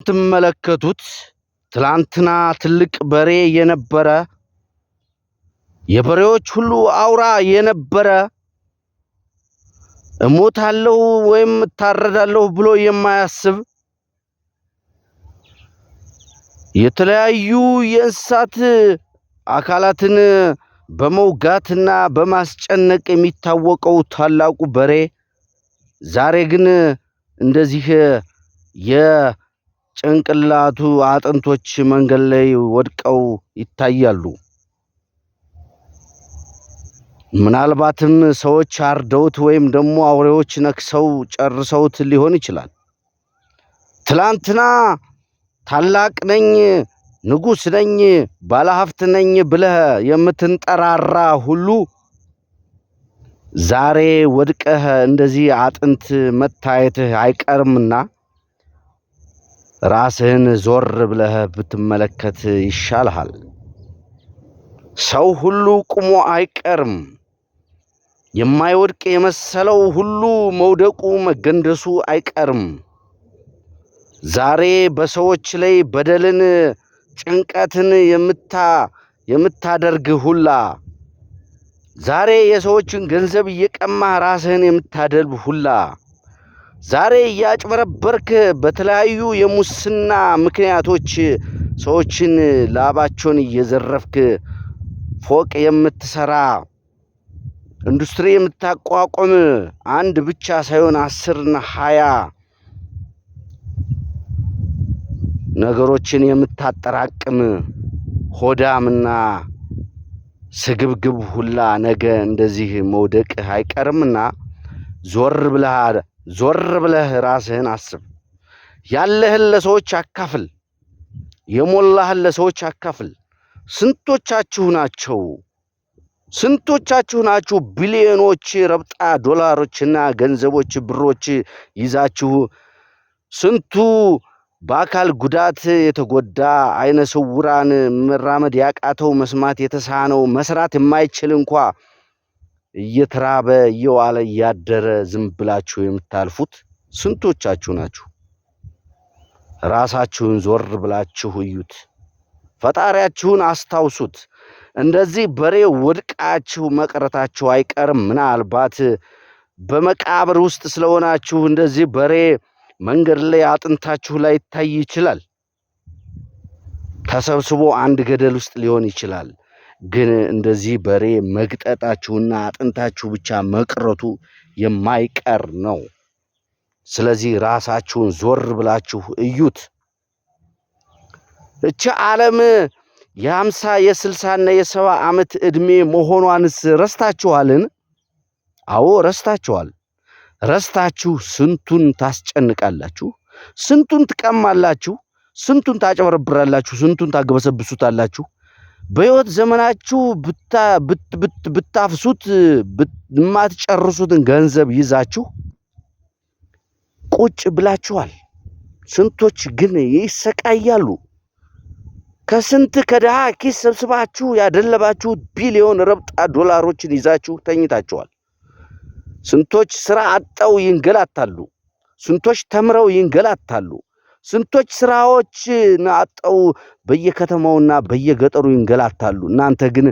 ትመለከቱት ትላንትና ትልቅ በሬ የነበረ የበሬዎች ሁሉ አውራ የነበረ እሞታለሁ ወይም ታረዳለሁ ብሎ የማያስብ የተለያዩ የእንስሳት አካላትን በመውጋትና በማስጨነቅ የሚታወቀው ታላቁ በሬ ዛሬ ግን እንደዚህ የጭንቅላቱ አጥንቶች መንገድ ላይ ወድቀው ይታያሉ። ምናልባትም ሰዎች አርደውት ወይም ደግሞ አውሬዎች ነክሰው ጨርሰውት ሊሆን ይችላል። ትላንትና ታላቅ ነኝ፣ ንጉስ ነኝ፣ ባለሀብት ነኝ ብለህ የምትንጠራራ ሁሉ ዛሬ ወድቀህ እንደዚህ አጥንት መታየትህ አይቀርምና ራስህን ዞር ብለህ ብትመለከት ይሻልሃል። ሰው ሁሉ ቁሞ አይቀርም። የማይወድቅ የመሰለው ሁሉ መውደቁ መገንደሱ አይቀርም። ዛሬ በሰዎች ላይ በደልን ጭንቀትን የምታደርግ ሁላ ዛሬ የሰዎችን ገንዘብ እየቀማህ ራስህን የምታደልብ ሁላ ዛሬ እያጭበረበርክ በተለያዩ የሙስና ምክንያቶች ሰዎችን ላባቸውን እየዘረፍክ ፎቅ የምትሰራ ኢንዱስትሪ የምታቋቁም አንድ ብቻ ሳይሆን 10 እና 20 ነገሮችን የምታጠራቅም ሆዳምና ስግብግብ ሁላ ነገ እንደዚህ መውደቅ አይቀርምና ዞር ብለህ ራስህን አስብ። ያለህን ለሰዎች አካፍል። የሞላህን ለሰዎች አካፍል። ስንቶቻችሁ ናችሁ ቢሊዮኖች ረብጣ ዶላሮችና ገንዘቦች ብሮች ይዛችሁ ስንቱ በአካል ጉዳት የተጎዳ አይነ ስውራን መራመድ ያቃተው መስማት የተሳነው መስራት የማይችል እንኳ እየተራበ እየዋለ እያደረ ዝም ብላችሁ የምታልፉት ስንቶቻችሁ ናችሁ? ራሳችሁን ዞር ብላችሁ እዩት። ፈጣሪያችሁን አስታውሱት። እንደዚህ በሬ ወድቃችሁ መቅረታችሁ አይቀርም። ምናልባት በመቃብር ውስጥ ስለሆናችሁ እንደዚህ በሬ መንገድ ላይ አጥንታችሁ ላይ ይታይ ይችላል። ተሰብስቦ አንድ ገደል ውስጥ ሊሆን ይችላል። ግን እንደዚህ በሬ መግጠጣችሁና አጥንታችሁ ብቻ መቅረቱ የማይቀር ነው። ስለዚህ ራሳችሁን ዞር ብላችሁ እዩት። እቺ ዓለም የ50 የ60 እና የ70 ዓመት ዕድሜ መሆኗንስ ረስታችኋልን? አዎ ረስታችኋል። ረስታችሁ ስንቱን ታስጨንቃላችሁ፣ ስንቱን ትቀማላችሁ፣ ስንቱን ታጨበረብራላችሁ፣ ስንቱን ታገበሰብሱታላችሁ። በሕይወት ዘመናችሁ ብታፍሱት የማትጨርሱትን ገንዘብ ይዛችሁ ቁጭ ብላችኋል። ስንቶች ግን ይሰቃያሉ። ከስንት ከድሃ ኪስ ሰብስባችሁ ያደለባችሁ ቢሊዮን ረብጣ ዶላሮችን ይዛችሁ ተኝታችኋል። ስንቶች ስራ አጣው ይንገላታሉ። ስንቶች ተምረው ይንገላታሉ። ስንቶች ስራዎች አጣው በየከተማውና በየገጠሩ ይንገላታሉ። እናንተ ግን